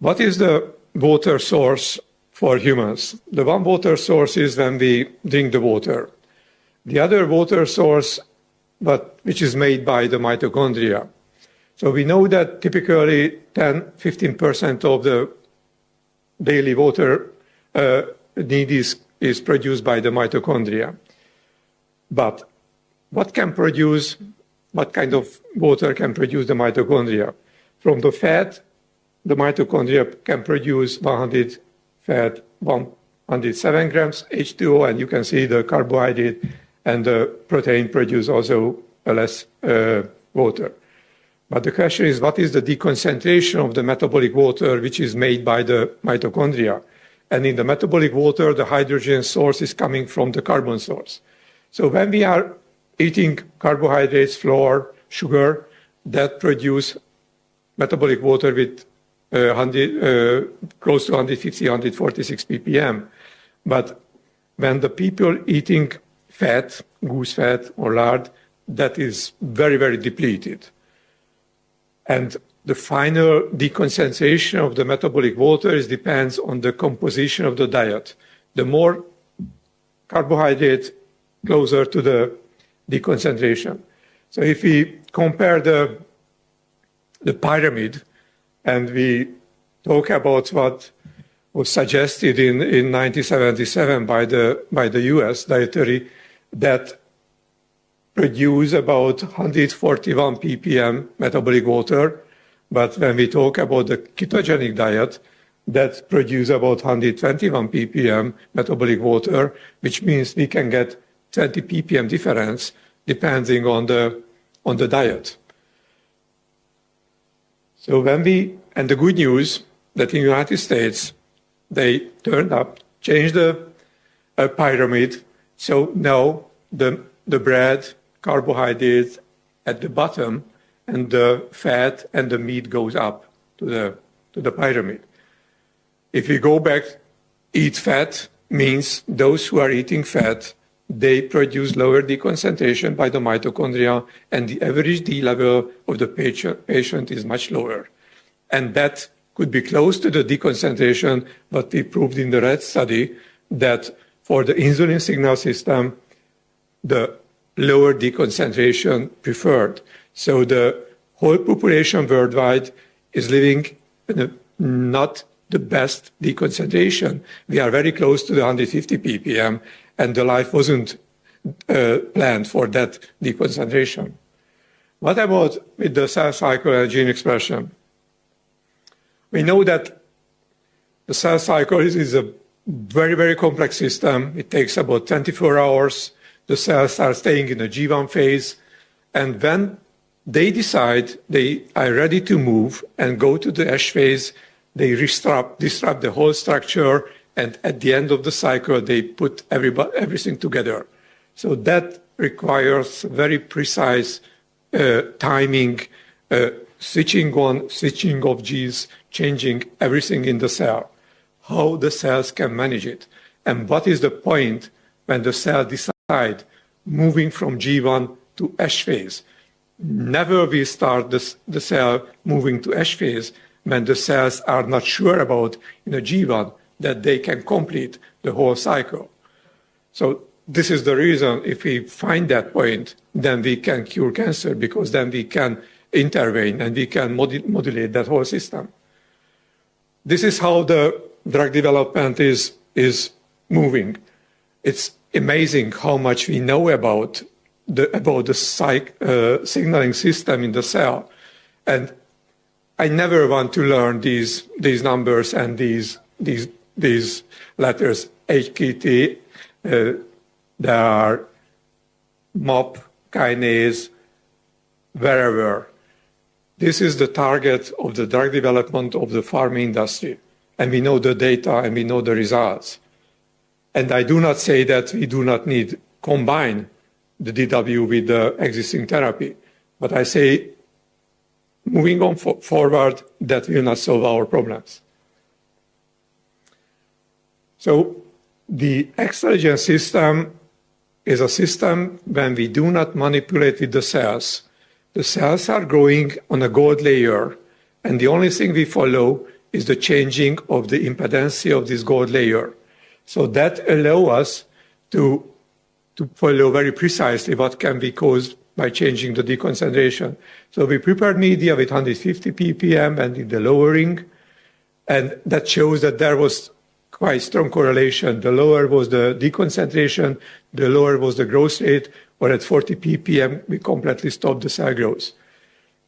What is the water source for humans? The one water source is when we drink the water. The other water source, which is made by the mitochondria. So we know that typically 10–15% of the daily water need is produced by the mitochondria. But what kind of water can produce the mitochondria? From the fat, the mitochondria can produce 107 grams H2O, and you can see the carbohydrate and the protein produce also less water. But the question is, what is the deconcentration of the metabolic water which is made by the mitochondria? And in the metabolic water, the hydrogen source is coming from the carbon source. So when we are eating carbohydrates, flour, sugar, that produce metabolic water with close to 150, 146 ppm. But when the people eating fat, goose fat or lard, that is very, very depleted. And the final deconcentration of the metabolic water depends on the composition of the diet. The more carbohydrate, closer to the deconcentration. So if we compare the pyramid, and we talk about what was suggested in 1977 by the US dietary, that produce about 141 ppm metabolic water. But when we talk about the ketogenic diet, that produce about 121 ppm metabolic water, which means we can get 20 ppm difference depending on the diet. So and the good news that in the United States, they turned up, changed the pyramid. So now the bread, carbohydrates at the bottom, and the fat and the meat goes up to the pyramid. If we go back, eat fat means those who are eating fat, they produce lower deconcentration by the mitochondria, and the average D level of the patient is much lower. And that could be close to the deconcentration, but we proved in the rat study that for the insulin signal system, the lower deconcentration preferred. So the whole population worldwide is living in not the best deconcentration. We are very close to the 150 ppm, and the life wasn't planned for that deconcentration. What about with the cell cycle and gene expression? We know that the cell cycle is a very, very complex system. It takes about 24 hours. The cells are staying in the G1 phase. And when they decide they are ready to move and go to the S phase, they disrupt the whole structure. And at the end of the cycle, they put everything together. So that requires very precise timing, switching on, switching off genes, changing everything in the cell, how the cells can manage it. And what is the point when the cell decide moving from G1 to S phase? Never we start the cell moving to S phase when the cells are not sure about in a G1 that they can complete the whole cycle. So this is the reason if we find that point, then we can cure cancer, because then we can intervene and we can modulate that whole system. This is how the drug development is moving. It's amazing how much we know about the signaling system in the cell. And I never want to learn these numbers and these letters, HKT, there are MOP, kinase, wherever. This is the target of the drug development of the pharma industry. And we know the data and we know the results. And I do not say that we do not need combine the DW with the existing therapy. But I say, moving on forward, that will not solve our problems. So the extragen system is a system when we do not manipulate with the cells. The cells are growing on a gold layer, and the only thing we follow is the changing of the impedance of this gold layer. So that allows us to follow very precisely what can be caused by changing the deconcentration. So we prepared media with 150 ppm and in the lowering, and that shows that there was quite strong correlation. The lower was the deconcentration, the lower was the growth rate, or at 40 ppm, we completely stopped the cell growth.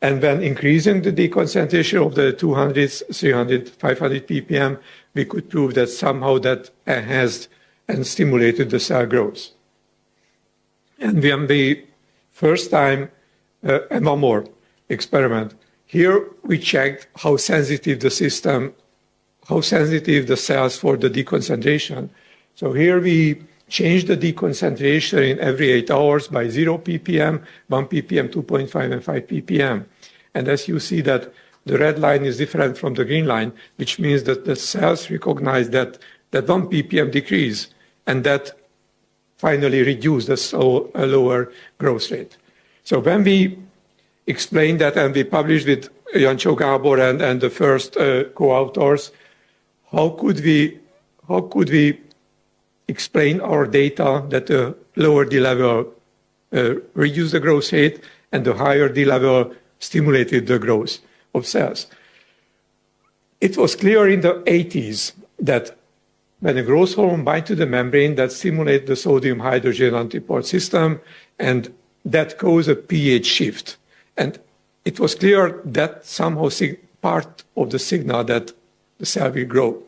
And when increasing the deconcentration of the 200, 300, 500 ppm, we could prove that somehow that enhanced and stimulated the cell growth. And when we first time, and one more experiment, here we checked how sensitive the system, how sensitive the cells for the deconcentration. So here we changed the deconcentration in every 8 hours by 0 ppm, 1 ppm, 2.5, and 5 ppm. And as you see that the red line is different from the green line, which means that the cells recognize that 1 ppm decrease, and that finally reduce a lower growth rate. So when we explained that and we published with Jancsó Gábor and the first co-authors, how could we explain our data that the lower D level reduced the growth rate and the higher D level stimulated the growth of cells? It was clear in the 80s that when a growth hormone binds to the membrane, that stimulates the sodium-hydrogen antiport system, and that causes a pH shift. And it was clear that somehow part of the signal that the cell will grow.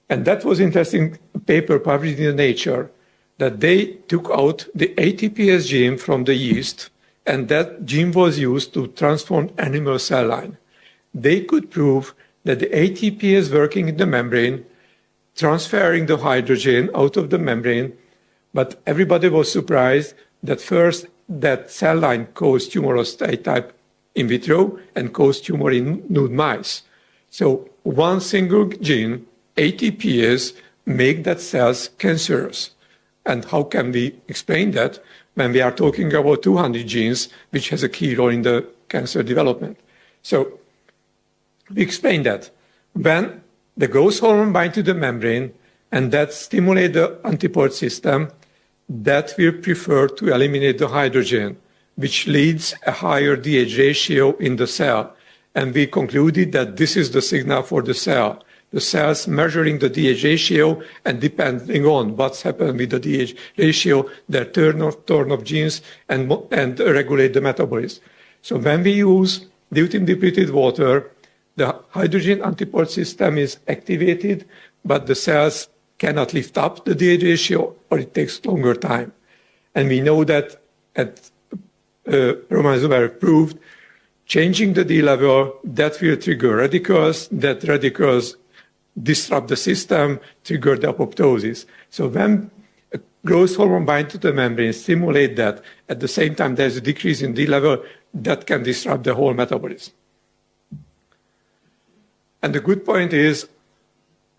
And that was interesting paper published in Nature, that they took out the ATPase gene from the yeast, and that gene was used to transform animal cell line. They could prove that the ATPase working in the membrane, transferring the hydrogen out of the membrane, but everybody was surprised that first that cell line caused tumorous type in vitro and caused tumor in nude mice. So one single gene, ATPase, make that cells cancerous. And how can we explain that when we are talking about 200 genes, which has a key role in the cancer development? So we explain that when the growth hormone binds to the membrane and that stimulates the antiport system, that will prefer to eliminate the hydrogen, which leads a higher DH ratio in the cell. And we concluded that this is the signal for the cell. The cells measuring the DH ratio, and depending on what's happened with the DH ratio, they turn off genes and regulate the metabolism. So when we use deuterium-depleted water, the hydrogen antiport system is activated, but the cells cannot lift up the DH ratio, or it takes longer time. And we know that, Roman Zuber proved, changing the D level, that will trigger radicals, that radicals disrupt the system, trigger the apoptosis. So when a growth hormone binds to the membrane, stimulate that, at the same time there's a decrease in D level, that can disrupt the whole metabolism. And the good point is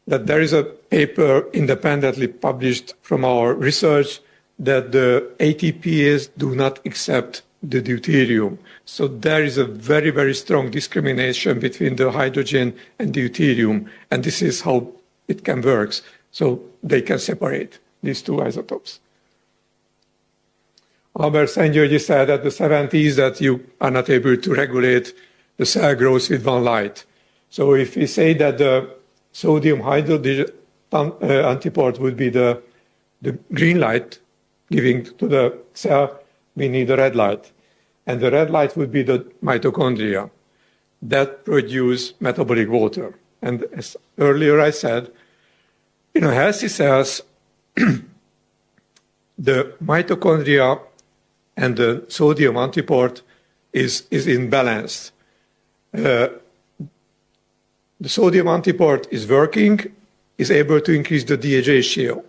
that there is a paper independently published from our research that the ATPase do not accept the deuterium. So there is a very, very strong discrimination between the hydrogen and deuterium, and this is how it can work. So they can separate these two isotopes. Albert Szent-Györgyi said at the 70s that you are not able to regulate the cell growth with one light. So if we say that the sodium hydrogen antiport would be the green light giving to the cell, we need a red light. And the red light would be the mitochondria that produce metabolic water. And as earlier I said, in healthy cells, the mitochondria and the sodium antiport is imbalanced. The sodium antiport is working, is able to increase the DH ratio,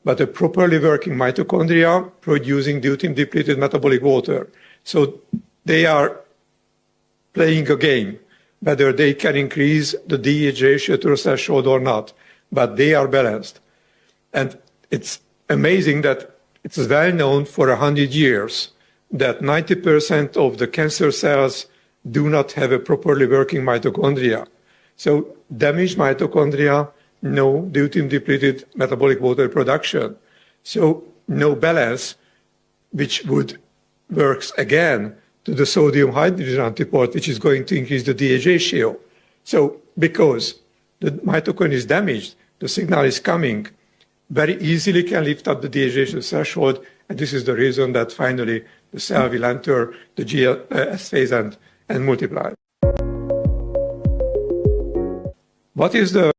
but a properly working mitochondria producing deuterium-depleted metabolic water. So they are playing a game, whether they can increase the DH ratio to a threshold or not, but they are balanced. And it's amazing that it's well known for 100 years that 90% of the cancer cells do not have a properly working mitochondria. So damaged mitochondria, no deuterium-depleted metabolic water production. So no balance, which would works again to the sodium-hydrogen antiport, which is going to increase the DH ratio. So because the mitochondria is damaged, the signal is coming, very easily can lift up the DH ratio threshold, and this is the reason that finally the cell will enter the GS phase and multiply. What is the